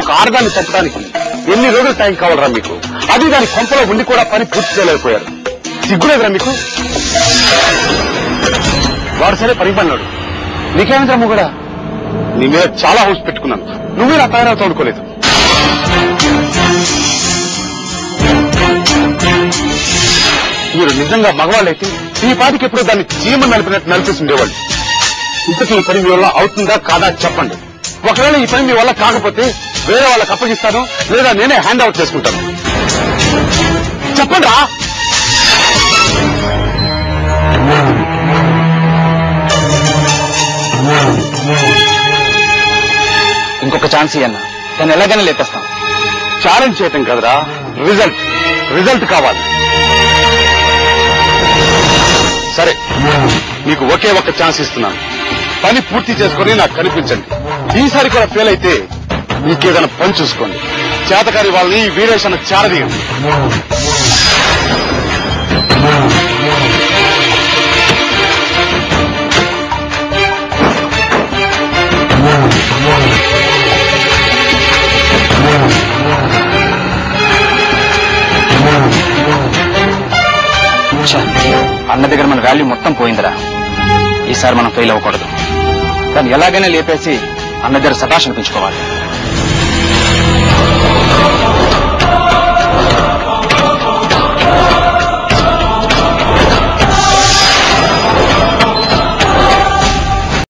ఒక ఆడదాన్ని చంపడానికి ఎన్ని రోజులు టైం కావాలరా మీకు? అది దాని కొంపలో ఉండి కూడా పని పూర్తి చేయలేకపోయారు. సిగ్గులేదురా మీకు? వాడు సరే పని పడినాడు, నీకేమింద్రా కూడా నీ మీద చాలా హౌస్ పెట్టుకున్నాను, నువ్వే నా తయారవు తోడుకోలేదు. మీరు నిజంగా మగవాళ్ళైతే ఈ పాటికి ఎప్పుడో దాన్ని చీమని నలిపినట్టు నలిపేస్తుండేవాళ్ళు. ఇంతకీ ఈ పని మీ వల్ల అవుతుందా కాదా చెప్పండి. ఒకవేళ ఈ పని మీ వల్ల కాకపోతే వేరే వాళ్ళకి అప్పగిస్తాను, లేదా నేనే హ్యాండ్ అవుట్ చేసుకుంటాను. చెప్పండి రా. ఇంకొక ఛాన్స్ ఇయ్యన్నా, నేను ఎలాగైనా లేపేస్తాను. ఛాలెంజ్ చేయటం కదరా, రిజల్ట్ కావాలి. సరే, మీకు ఒకే ఒక్క ఛాన్స్ ఇస్తున్నాను. పని పూర్తి చేసుకుని నాకు కనిపించండి. ఈసారి కూడా ఫెయిల్ అయితే మీకేదైనా పని చూసుకోండి. చేతకారి వాళ్ళని వీరేషన్ చేరదీయండి. అన్న దగ్గర మన వాల్యూ మొత్తం పోయిందిరా. ఈసారి మనం ఫెయిల్ అవ్వకూడదు. దాన్ని ఎలాగైనా లేపేసి అన్న దగ్గర సతాష్ అనిపించుకోవాలి.